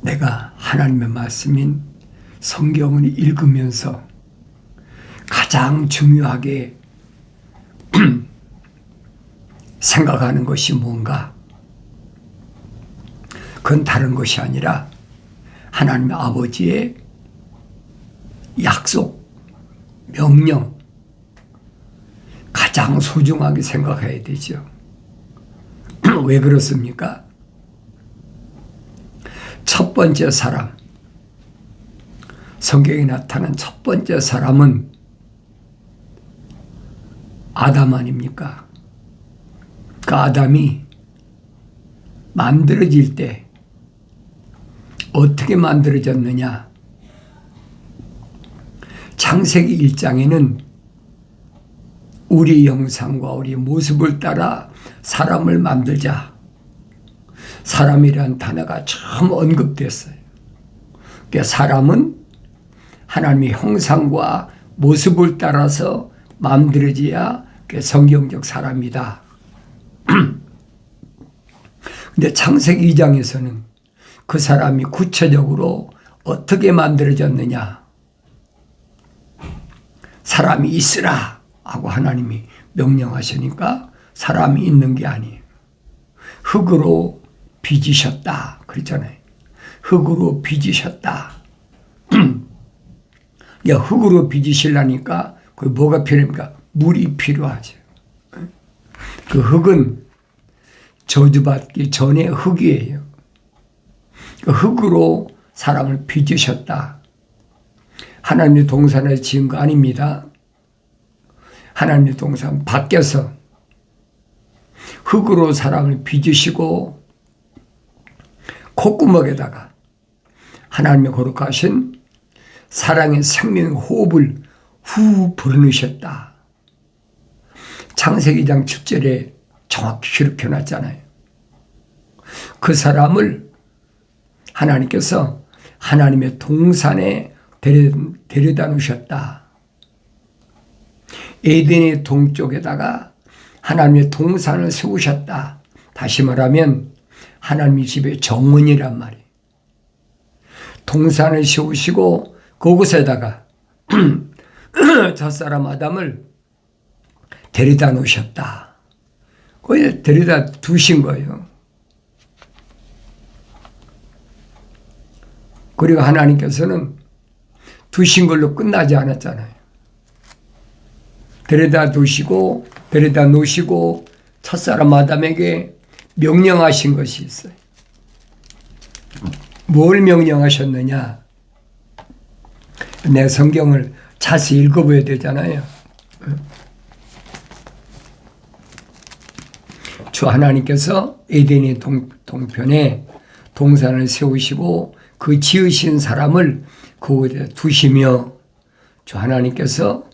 내가 하나님의 말씀인 성경을 읽으면서 가장 중요하게 생각하는 것이 뭔가? 그건 다른 것이 아니라 하나님 아버지의 약속, 명령, 가장 소중하게 생각해야 되죠. 왜 그렇습니까? 첫 번째 사람, 성경에 나타난 첫 번째 사람은 아담 아닙니까? 그 아담이 만들어질 때 어떻게 만들어졌느냐? 창세기 1장에는 우리 형상과 우리 모습을 따라 사람을 만들자. 사람이라는 단어가 처음 언급됐어요. 그러니까 사람은 하나님의 형상과 모습을 따라서 만들어져야 성경적 사람이다. 근데 창세기 2장에서는 그 사람이 구체적으로 어떻게 만들어졌느냐? 사람이 있으라 하고 하나님이 명령하시니까 사람이 있는 게 아니에요. 흙으로 빚으셨다 그랬잖아요. 흙으로 빚으셨다. 야, 흙으로 빚으시려니까 그 뭐가 필요합니까? 물이 필요하죠. 그 흙은 저주받기 전에 흙이에요. 그 흙으로 사람을 빚으셨다. 하나님의 동산에 지은 거 아닙니다. 하나님의 동산 밖에서 흙으로 사람을 빚으시고 콧구멍에다가 하나님의 거룩하신 사랑의 생명의 호흡을 후 불어넣으셨다. 창세기 2장 7절에 정확히 기록해 놨잖아요. 그 사람을 하나님께서 하나님의 동산에 데려다 놓으셨다. 에덴의 동쪽에다가 하나님의 동산을 세우셨다. 다시 말하면 하나님의 집의 정원이란 말이에요. 동산을 세우시고 그곳에다가 첫사람 아담을 데려다 놓으셨다. 거기에 데려다 두신 거예요. 그리고 하나님께서는 두신 걸로 끝나지 않았잖아요. 데려다 두시고 데려다 놓으시고 첫사람 아담에게 명령하신 것이 있어요. 뭘 명령하셨느냐? 내 성경을 자세히 읽어봐야 되잖아요. 주 하나님께서 에덴의 동편에 동산을 세우시고 그 지으신 사람을 그곳에 두시며 주 하나님께서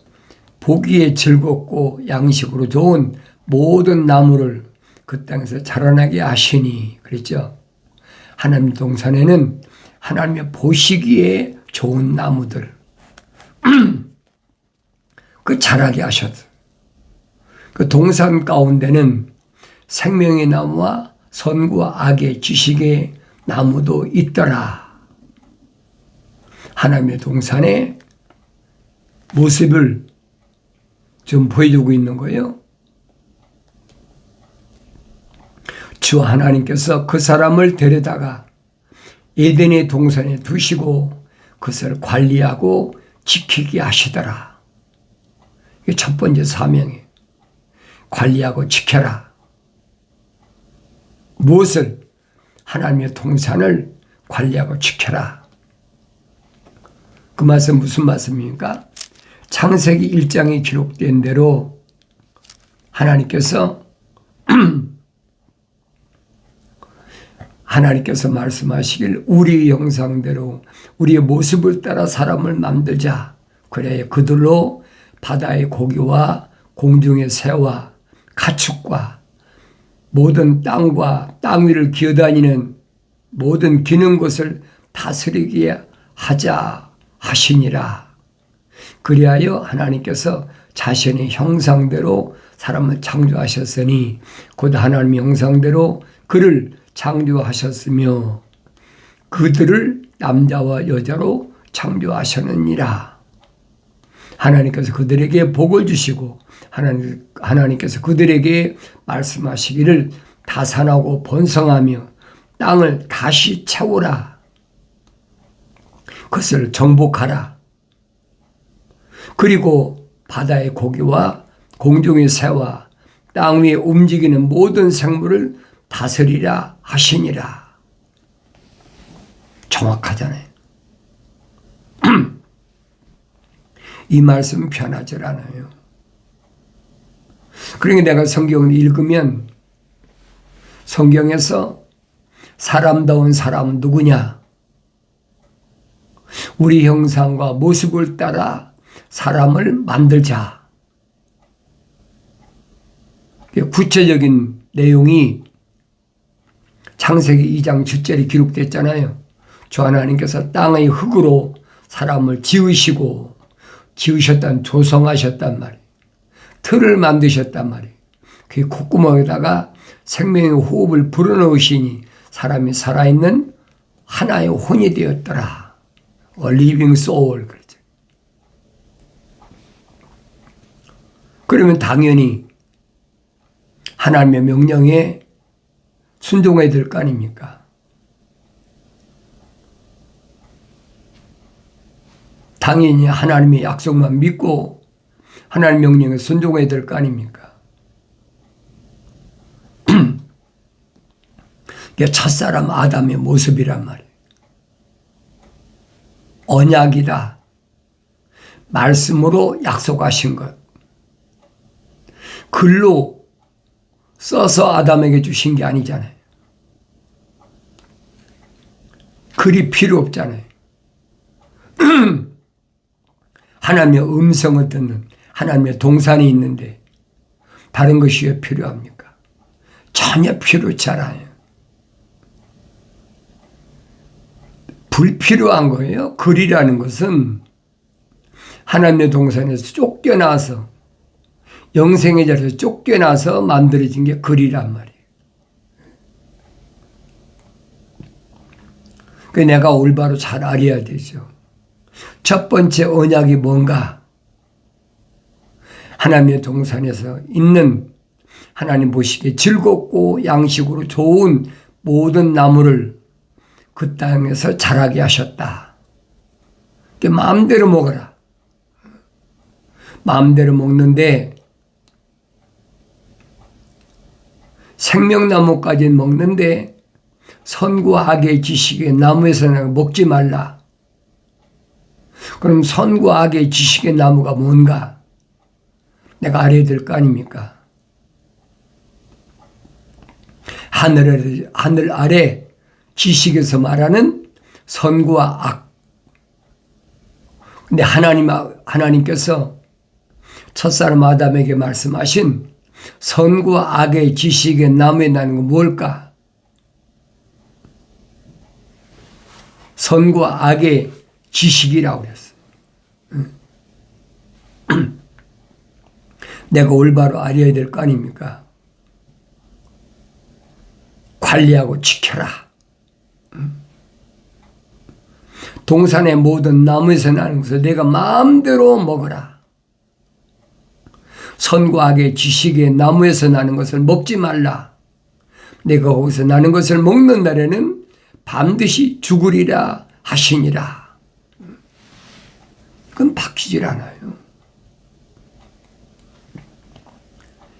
보기에 즐겁고 양식으로 좋은 모든 나무를 그 땅에서 자라나게 하시니 그랬죠. 하나님 동산에는 하나님의 보시기에 좋은 나무들 그 자라게 하셨어요. 그 동산 가운데는 생명의 나무와 선과 악의 지식의 나무도 있더라. 하나님의 동산의 모습을 좀 보여주고 있는 거예요. 주 하나님께서 그 사람을 데려다가 에덴의 동산에 두시고 그것을 관리하고 지키게 하시더라. 이게 첫 번째 사명이에요. 관리하고 지켜라. 무엇을? 하나님의 동산을 관리하고 지켜라. 그 말씀 무슨 말씀입니까? 창세기 1장에 기록된 대로 하나님께서 말씀하시길 우리 형상대로 우리의 모습을 따라 사람을 만들자. 그래야 그들로 바다의 고기와 공중의 새와 가축과 모든 땅과 땅 위를 기어다니는 모든 기는 것을 다스리게 하자 하시니라. 그리하여 하나님께서 자신의 형상대로 사람을 창조하셨으니 곧 하나님의 형상대로 그를 창조하셨으며 그들을 남자와 여자로 창조하셨느니라. 하나님께서 그들에게 복을 주시고 하나님께서 그들에게 말씀하시기를 다산하고 번성하며 땅을 다시 채우라. 그것을 정복하라. 그리고 바다의 고기와 공중의 새와 땅 위에 움직이는 모든 생물을 다스리라 하시니라. 정확하잖아요. 이 말씀은 편하지 않아요. 그러니까 내가 성경을 읽으면 성경에서 사람다운 사람은 누구냐? 우리 형상과 모습을 따라 사람을 만들자. 구체적인 내용이 창세기 2장 7절에 기록됐잖아요. 주 하나님께서 땅의 흙으로 사람을 지으셨단 조성하셨단 말이에요. 틀을 만드셨단 말이에요. 그 콧구멍에다가 생명의 호흡을 불어넣으시니 사람이 살아있는 하나의 혼이 되었더라. living soul. 그렇죠. 그러면 당연히 하나님의 명령에 순종해야 될 거 아닙니까? 당연히 하나님의 약속만 믿고 하나님 명령에 순종해야 될 거 아닙니까? 이게 첫사람 아담의 모습이란 말이에요. 언약이다. 말씀으로 약속하신 것. 글로 써서 아담에게 주신 게 아니잖아요. 글이 필요 없잖아요. 하나님의 음성을 듣는 하나님의 동산이 있는데 다른 것이 왜 필요합니까? 전혀 필요치 않아요. 불필요한 거예요. 글이라는 것은 하나님의 동산에서 쫓겨나서 영생의 자리에서 쫓겨나서 만들어진 게 글이란 말이에요. 그래서 내가 올바로 잘 알아야 되죠. 첫 번째 언약이 뭔가? 하나님의 동산에서 있는 하나님 보시기에 즐겁고 양식으로 좋은 모든 나무를 그 땅에서 자라게 하셨다. 마음대로 먹어라. 마음대로 먹는데 생명나무까지는 먹는데 선과 악의 지식의 나무에서는 먹지 말라. 그럼 선과 악의 지식의 나무가 뭔가? 내가 알아야 될 거 아닙니까? 하늘 아래 지식에서 말하는 선과 악. 근데 하나님께서 첫사람 아담에게 말씀하신 선과 악의 지식의 나무에 나는 건 뭘까? 선과 악의 지식이라고 그랬어요. 내가 올바로 알아야 될 거 아닙니까? 관리하고 지켜라. 동산의 모든 나무에서 나는 것을 내가 마음대로 먹어라. 선과 악의 지식의 나무에서 나는 것을 먹지 말라. 내가 거기서 나는 것을 먹는 날에는 반드시 죽으리라 하시니라. 그건 바뀌질 않아요.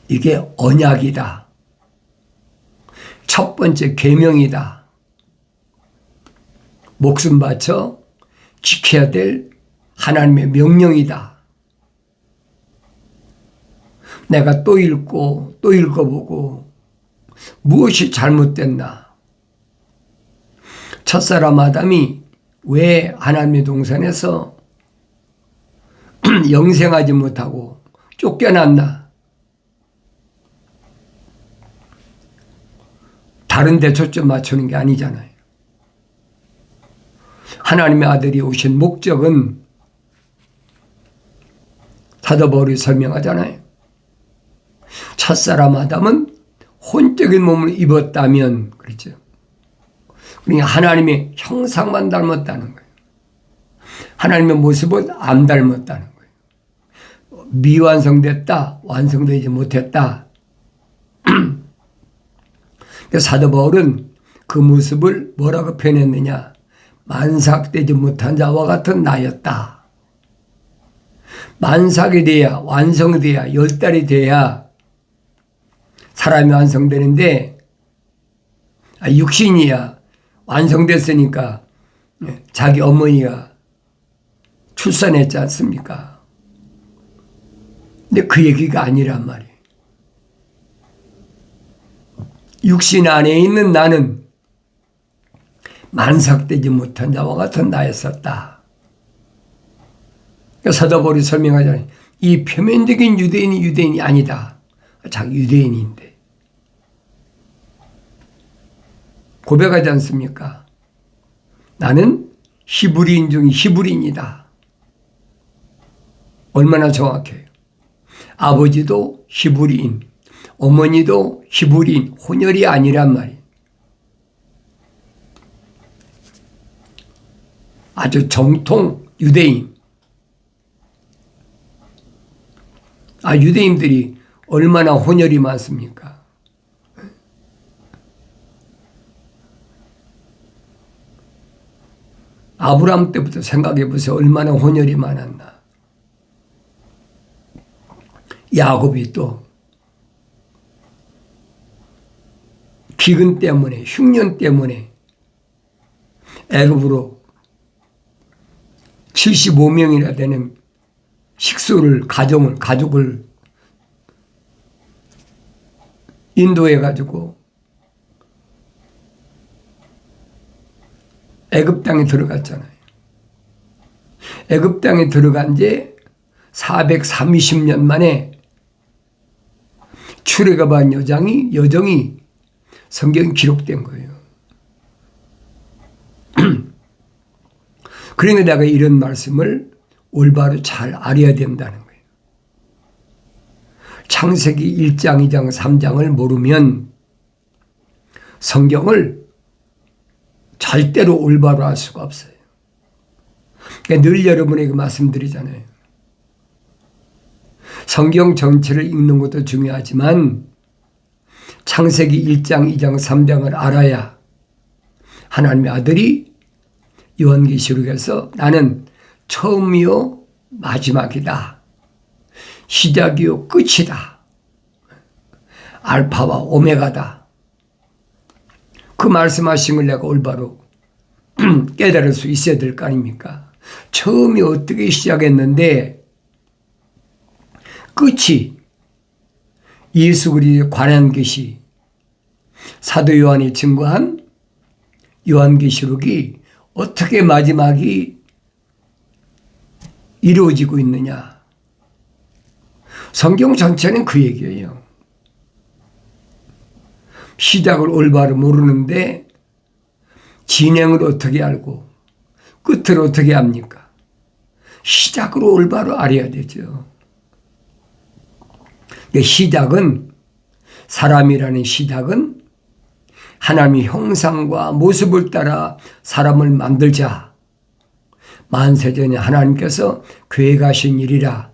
이게 언약이다. 첫 번째 계명이다. 목숨 바쳐 지켜야 될 하나님의 명령이다. 내가 또 읽고 또 읽어보고 무엇이 잘못됐나? 첫사람 아담이 왜 하나님의 동산에서 영생하지 못하고 쫓겨났나? 다른 데 초점 맞추는 게 아니잖아요. 하나님의 아들이 오신 목적은 사도 바울이 설명하잖아요. 첫사람 아담은 혼적인 몸을 입었다면, 그렇죠. 그러니까 하나님의 형상만 닮았다는 거예요. 하나님의 모습은 안 닮았다는 거예요. 미완성됐다, 완성되지 못했다. 사도 바울은 그 모습을 뭐라고 표현했느냐? 만삭되지 못한 자와 같은 나였다. 만삭이 돼야, 완성이 돼야, 10달이 돼야 사람이 완성되는데, 육신이야 완성됐으니까 자기 어머니가 출산했지 않습니까? 근데 그 얘기가 아니란 말이에요. 육신 안에 있는 나는 만삭되지 못한 자와 같은 나였었다. 그러니까 사도 바울이 설명하잖아요. 이 표면적인 유대인이 유대인이 아니다. 자기 유대인인데. 고백하지 않습니까? 나는 히브리인 중 히브리인이다. 얼마나 정확해요. 아버지도 히브리인, 어머니도 히브리인, 혼혈이 아니란 말이에요. 아주 정통 유대인. 유대인들이 얼마나 혼혈이 많습니까? 아브라함 때부터 생각해 보세요. 얼마나 혼혈이 많았나. 야곱이 또 기근 때문에, 흉년 때문에 애굽으로 75명이나 되는 식소를, 가족을 인도해가지고 애굽 땅에 들어갔잖아요. 애굽 땅에 들어간 지 430년 만에 출애굽한 여정이 성경에 기록된 거예요. 그러니까 내가 이런 말씀을 올바로 잘 알아야 된다는 거예요. 창세기 1장, 2장, 3장을 모르면 성경을 절대로 올바로 알 수가 없어요. 그러니까 늘 여러분에게 말씀드리잖아요. 성경 전체를 읽는 것도 중요하지만 창세기 1장, 2장, 3장을 알아야 하나님의 아들이 요한계시록에서 나는 처음이요 마지막이다. 시작이요 끝이다. 알파와 오메가다. 그 말씀하신 걸 내가 올바로 깨달을 수 있어야 될 거 아닙니까? 처음이 어떻게 시작했는데 끝이 예수 그리스도에 관한 것이 사도 요한이 증거한 요한계시록이 어떻게 마지막이 이루어지고 있느냐. 성경 전체는 그 얘기예요. 시작을 올바로 모르는데 진행을 어떻게 알고 끝을 어떻게 합니까? 시작으로 올바로 알아야 되죠. 시작은, 사람이라는 시작은 하나님의 형상과 모습을 따라 사람을 만들자. 만세전에 하나님께서 계획하신 일이라.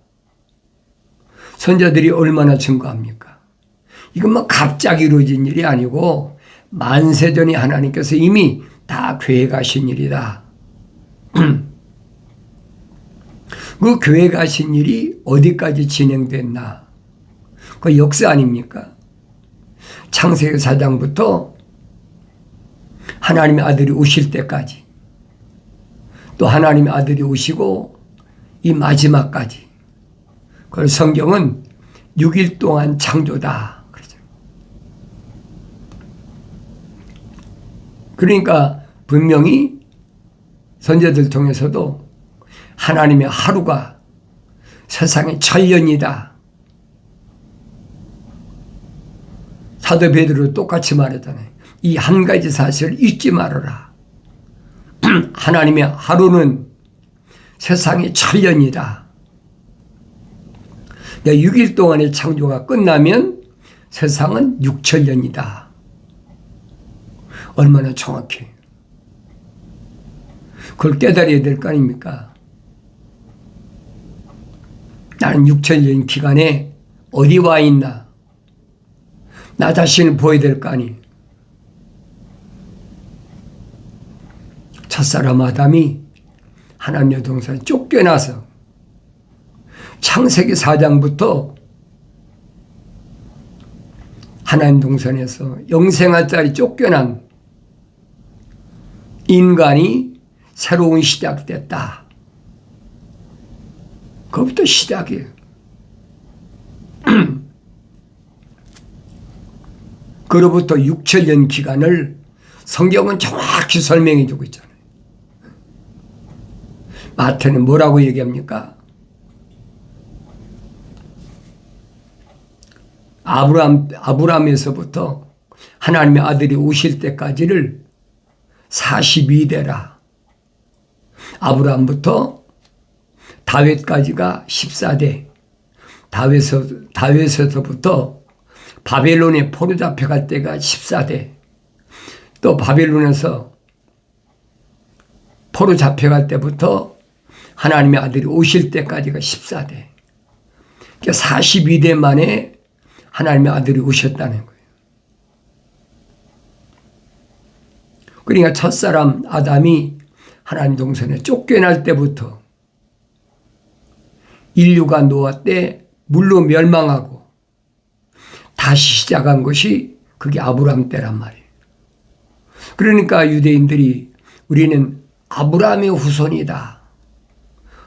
선자들이 얼마나 증거합니까? 이건 뭐 갑자기 이루어진 일이 아니고 만세전에 하나님께서 이미 다 계획하신 일이다. 그 계획하신 일이 어디까지 진행됐나? 그 역사 아닙니까? 창세기 4장부터 하나님의 아들이 오실 때까지, 또 하나님의 아들이 오시고 이 마지막까지. 그래서 성경은 6일 동안 창조다. 그러니까 분명히 선지자들 통해서도 하나님의 하루가 세상의 천년이다. 사도 베드로 똑같이 말했잖아요. 이 한 가지 사실을 잊지 말아라. 하나님의 하루는 세상의 천년이다. 6일 동안의 창조가 끝나면 세상은 6천년이다. 얼마나 정확해. 그걸 깨달아야 될 거 아닙니까? 나는 6천년 기간에 어디 와 있나? 나 자신을 보여야 될 거 아니. 첫사람 아담이 하나님의 동산에 쫓겨나서 창세기 4장부터 하나님 동산에서 영생할자리 쫓겨난 인간이 새로운 시작됐다. 그것부터 시작이에요. 그로부터 6천년 기간을 성경은 정확히 설명해 주고 있잖아요. 마태는 뭐라고 얘기합니까? 아브라함에서부터 하나님의 아들이 오실 때까지를 42대라. 아브라함부터 다윗까지가 14대. 다윗에서부터 바벨론에 포로 잡혀갈 때가 14대. 또 바벨론에서 포로 잡혀갈 때부터 하나님의 아들이 오실 때까지가 14대. 그러니까 42대 만에 하나님의 아들이 오셨다는 거예요. 그러니까 첫사람 아담이 하나님 동산에 쫓겨날 때부터 인류가 노아 때 물로 멸망하고 다시 시작한 것이 그게 아브라함 때란 말이에요. 그러니까 유대인들이 우리는 아브라함의 후손이다.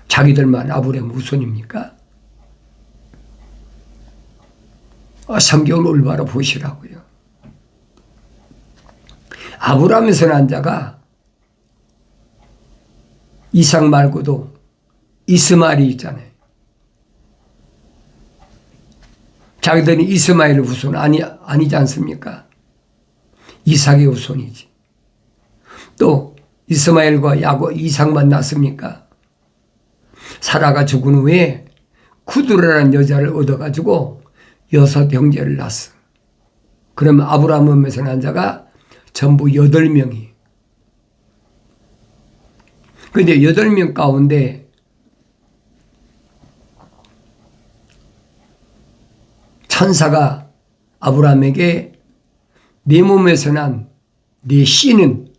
자기들만 아브라함 후손입니까? 성경을 올바로 보시라고요. 아브라함에서 난 자가 이삭 말고도 이스마엘이 있잖아요. 자기들은 이스마엘 후손 아니지 않습니까? 이삭의 후손이지. 또 이스마엘과 이삭만 낳습니까? 사라가 죽은 후에 쿠드라라는 여자를 얻어가지고 6 형제를 낳았어. 그러면 아브라함에서 난 자가 전부 8명이. 그런데 8명 가운데 천사가 아브라함에게 네 몸에서 난 네 씨는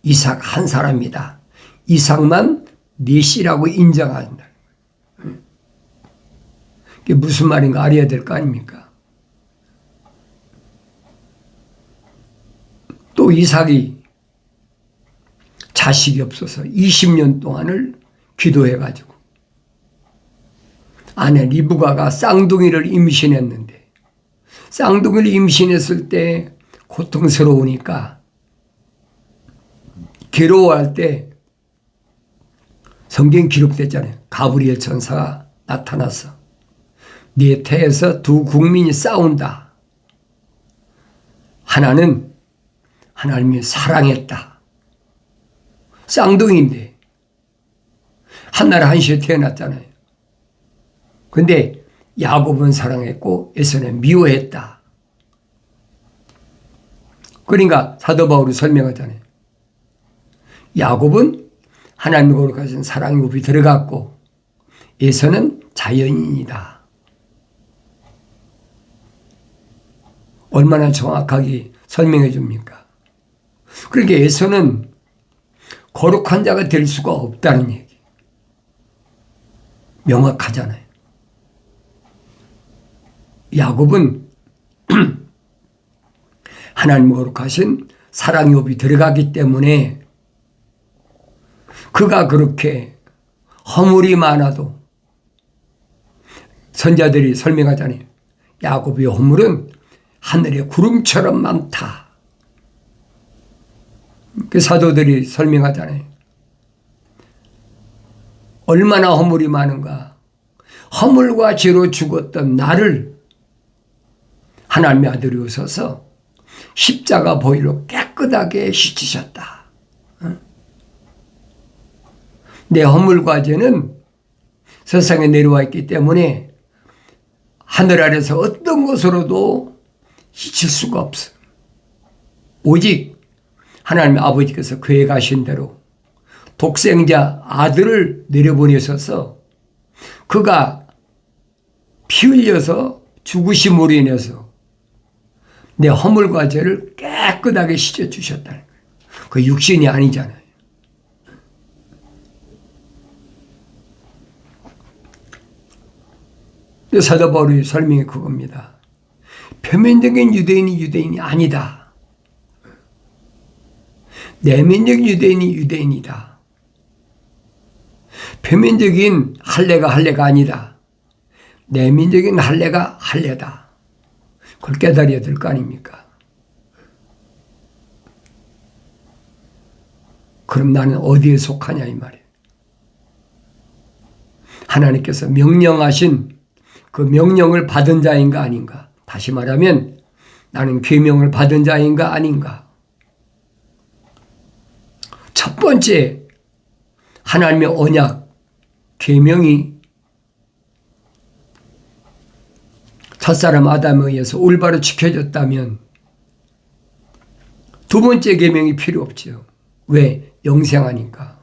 이삭 한 사람이다. 이삭만 네 씨라고 인정한다. 그게 무슨 말인가 알아야 될 거 아닙니까? 또 이삭이 자식이 없어서 20년 동안을 기도해가지고 아내 리브가가 쌍둥이를 임신했는데 쌍둥이를 임신했을 때 고통스러우니까 괴로워할 때 성경 기록됐잖아요. 가브리엘 천사가 나타나서 네 태에서 두 국민이 싸운다. 하나는 하나님이 사랑했다. 쌍둥이인데 한나라 한시에 태어났잖아요. 근데 야곱은 사랑했고 에서는 미워했다. 그러니까 사도 바울이 설명하잖아요. 야곱은 하나님과 거룩하신 사랑의 법이 들어갔고 에서는 자연인이다. 얼마나 정확하게 설명해 줍니까? 그러니까 에서는 거룩한 자가 될 수가 없다는 얘기. 명확하잖아요. 야곱은 하나님 거룩하신 사랑의 법이 들어가기 때문에 그가 그렇게 허물이 많아도 선자들이 설명하잖아요. 야곱의 허물은 하늘의 구름처럼 많다. 그 사도들이 설명하잖아요. 얼마나 허물이 많은가. 허물과 죄로 죽었던 나를 하나님의 아들이 오셔서 십자가 보혈로 깨끗하게 씻으셨다. 내 허물과 죄는 세상에 내려와 있기 때문에 하늘 아래서 어떤 것으로도 씻을 수가 없어. 오직 하나님 아버지께서 계획하신 대로 독생자 아들을 내려보내셔서 그가 피 흘려서 죽으심으로 인해서 내 허물과 죄를 깨끗하게 씻어주셨다는 거예요. 그 육신이 아니잖아요. 사도 바울의 설명이 그겁니다. 표면적인 유대인이 아니다. 내면적인 유대인이 유대인이다. 표면적인 할례가 아니다. 내면적인 할례가 할례다. 그걸 깨달아야 될 거 아닙니까? 그럼 나는 어디에 속하냐 이 말이에요. 하나님께서 명령하신 그 명령을 받은 자인가 아닌가? 다시 말하면 나는 계명을 받은 자인가 아닌가? 첫 번째 하나님의 언약 계명이 첫사람 아담에 의해서 올바로 지켜졌다면 두 번째 계명이 필요 없죠. 왜? 영생하니까.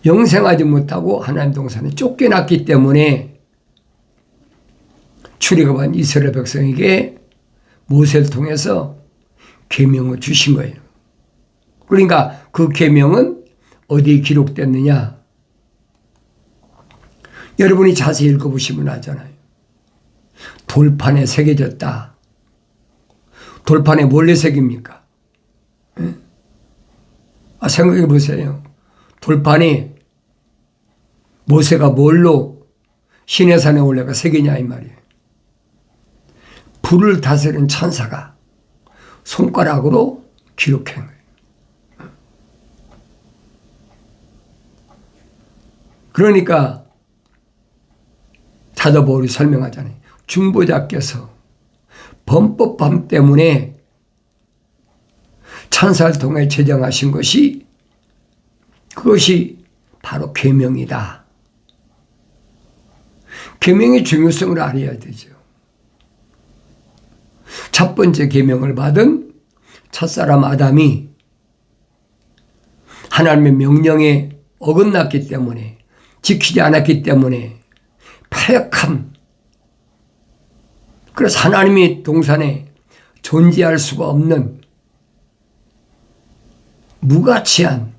영생하지 못하고 하나님 동산에 쫓겨났기 때문에 출애굽한 이스라엘 백성에게 모세를 통해서 계명을 주신 거예요. 그러니까 그 계명은 어디에 기록됐느냐? 여러분이 자세히 읽어보시면 알잖아요. 돌판에 새겨졌다. 돌판에 뭘로 새깁니까? 생각해 보세요. 돌판에 모세가 뭘로 시내산에 올라가 새기냐 이 말이에요. 불을 다스리는 천사가 손가락으로 기록한 거예요. 그러니까 사도 바울이 설명하잖아요. 중보자께서 범법함 때문에 천사를 통해 제정하신 것이 그것이 바로 계명이다. 계명의 중요성을 알아야 되죠. 첫 번째 계명을 받은 첫사람 아담이 하나님의 명령에 어긋났기 때문에 지키지 않았기 때문에 패역함. 그래서 하나님의 동산에 존재할 수가 없는 무가치한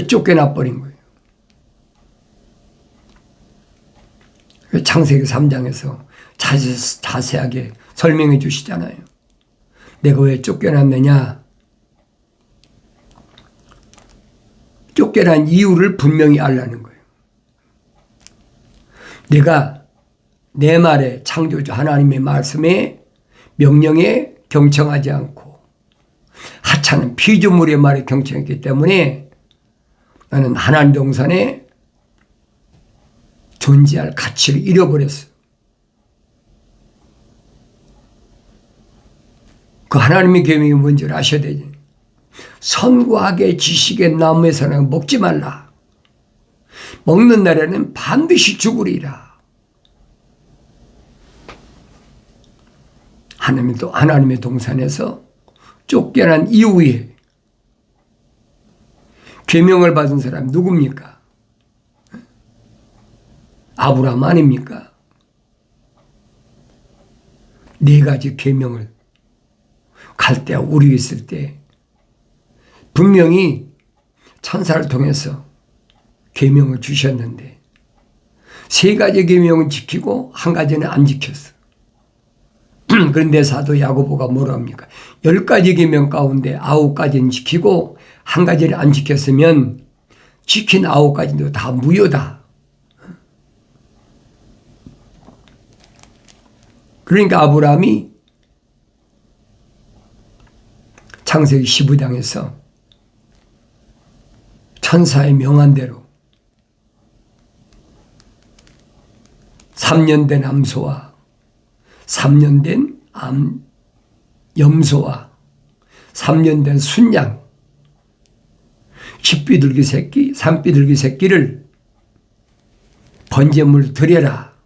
쫓겨나 버린 거예요. 창세기 3장에서 자세하게 설명해 주시잖아요. 내가 왜 쫓겨났느냐? 쫓겨난 이유를 분명히 알라는 거예요. 내가 내 말에 창조주 하나님의 말씀에 명령에 경청하지 않고 하찮은 피조물의 말에 경청했기 때문에 나는 하나님 동산에 존재할 가치를 잃어버렸어. 그 하나님의 계명이 뭔지를 아셔야 되지. 선과 악의 지식의 나무에서는 먹지 말라. 먹는 날에는 반드시 죽으리라. 하나님의 동산에서 쫓겨난 이후에 계명을 받은 사람 누굽니까? 아브라함 아닙니까? 네 가지 계명을 갈대아 우리에 있을 때 분명히 천사를 통해서 계명을 주셨는데 세 가지 계명은 지키고 한 가지는 안 지켰어. 그런데 사도 야고보가 뭐라 합니까? 10가지 계명 가운데 9가지는 지키고 한 가지를 안 지켰으면 지킨 9가지도 다 무효다. 그러니까 아브라함이 창세기 15장에서 천사의 명한 대로 3년 된 암소와 3년 된 염소와 3년 된 순양 10비둘기 새끼, 3비둘기 새끼를 번제물 드려라.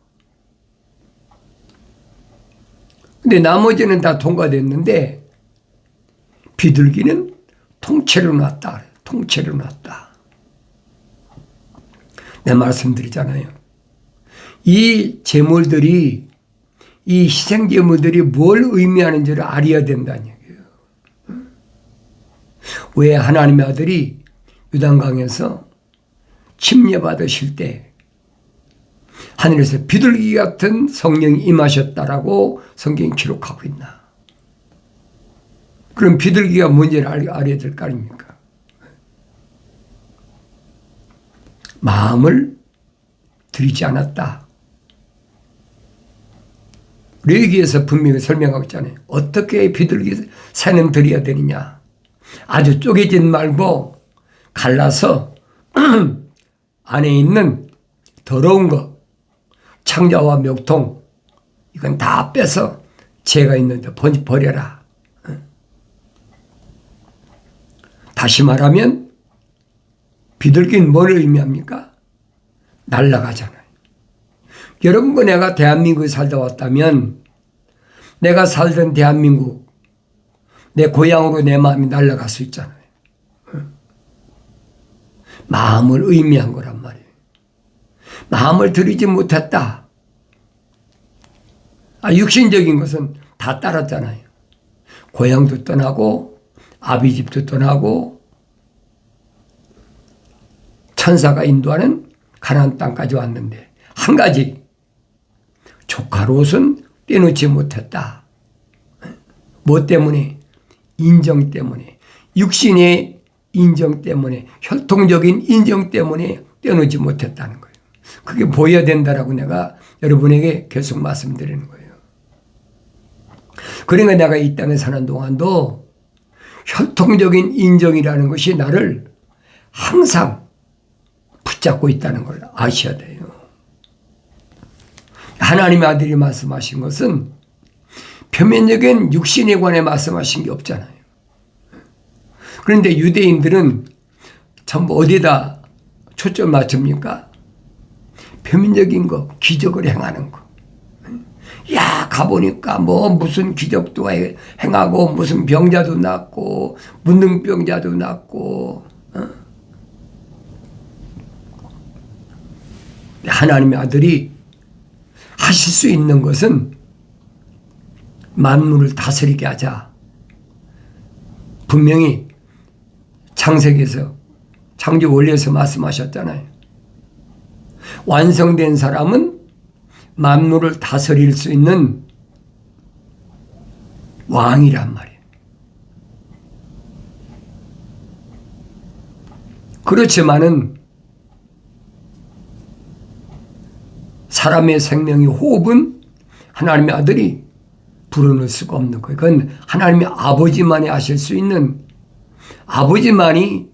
근데 나머지는 다 통과됐는데 비둘기는 통째로 놨다. 통째로 놨다. 내 말씀드리잖아요. 이 제물들이, 이 희생제물들이 뭘 의미하는지를 알아야 된다는 얘기예요. 왜 하나님의 아들이 요단강에서 침례받으실 때 하늘에서 비둘기 같은 성령이 임하셨다라고 성경이 기록하고 있나? 그럼 비둘기가 뭔지를 알아야 될 거 아닙니까? 마음을 들이지 않았다. 레위기에서 분명히 설명하고 있잖아요. 어떻게 비둘기 새는 드려야 되느냐. 아주 쪼개진 말고 갈라서 안에 있는 더러운 거, 창자와 멱통, 이건 다 빼서 죄가 있는데 버려라. 다시 말하면 비둘기는 뭘 의미합니까? 날아가잖아요. 여러분과 내가 대한민국에 살다 왔다면 내가 살던 대한민국, 내 고향으로 내 마음이 날아갈 수 있잖아요. 마음을 의미한 거란 말이에요. 마음을 들이지 못했다. 육신적인 것은 다 따랐잖아요. 고향도 떠나고 아비집도 떠나고 천사가 인도하는 가나안 땅까지 왔는데 한 가지, 조카 롯은 떼놓지 못했다. 뭐 때문에? 인정 때문에. 육신의 인정 때문에, 혈통적인 인정 때문에 떼놓지 못했다는 거예요. 그게 보여야 된다라고 내가 여러분에게 계속 말씀드리는 거예요. 그러니까 내가 이 땅에 사는 동안도 혈통적인 인정이라는 것이 나를 항상 붙잡고 있다는 걸 아셔야 돼요. 하나님의 아들이 말씀하신 것은 표면적인 육신에 관해 말씀하신 게 없잖아요. 그런데 유대인들은 전부 어디에다 초점 맞춥니까? 표면적인 거, 기적을 행하는 거. 야, 가보니까 무슨 기적도 행하고 무슨 병자도 낫고 문둥병자도 낫고. 하나님의 아들이 하실 수 있는 것은 만물을 다스리게 하자. 분명히 창세기에서, 창조 원리에서 말씀하셨잖아요. 완성된 사람은 만물을 다스릴 수 있는 왕이란 말이에요. 그렇지만은 사람의 생명이 호흡은 하나님의 아들이 불어넣을 수가 없는 거예요. 그건 하나님의 아버지만이 하실 수 있는, 아버지만이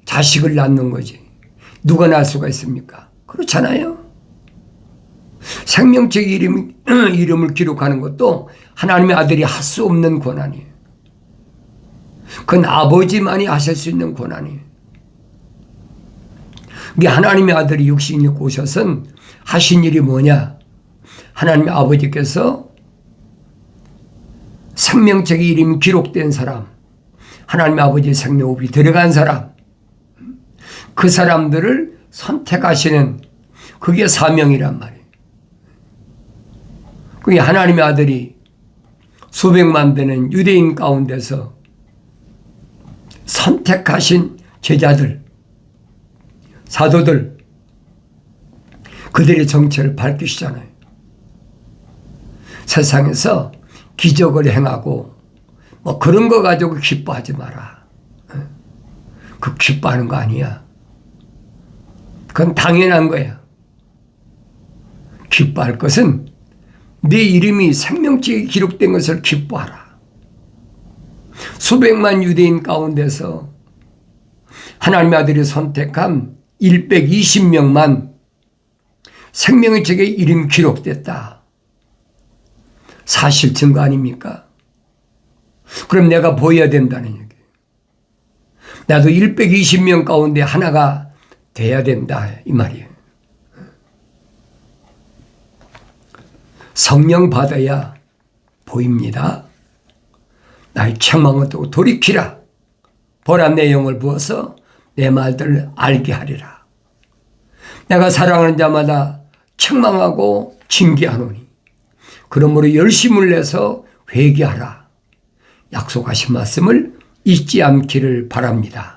자식을 낳는 거지. 누가 낳을 수가 있습니까? 그렇잖아요. 생명책 이름을 기록하는 것도 하나님의 아들이 할 수 없는 권한이에요. 그건 아버지만이 하실 수 있는 권한이에요. 이게 하나님의 아들이 육신이 입고 오셔서 하신 일이 뭐냐? 하나님의 아버지께서 생명책의 이름이 기록된 사람, 하나님의 아버지의 생명호흡이 들어간 사람, 그 사람들을 선택하시는, 그게 사명이란 말이에요. 그게 하나님의 아들이 수백만 되는 유대인 가운데서 선택하신 제자들, 사도들, 그들의 정체를 밝히시잖아요. 세상에서 기적을 행하고 그런 거 가지고 기뻐하지 마라. 그 기뻐하는 거 아니야. 그건 당연한 거야. 기뻐할 것은 네 이름이 생명책에 기록된 것을 기뻐하라. 수백만 유대인 가운데서 하나님의 아들이 선택한 120명만 생명의 책에 이름 기록됐다. 사실 증거 아닙니까? 그럼 내가 보여야 된다는 얘기예요. 나도 120명 가운데 하나가 돼야 된다, 이 말이에요. 성령 받아야 보입니다. 나의 책망을 두고 돌이키라. 보란 내용을 부어서 내 말들을 알게 하리라. 내가 사랑하는 자마다 책망하고 징계하노니 그러므로 열심을 내서 회개하라. 약속하신 말씀을 잊지 않기를 바랍니다.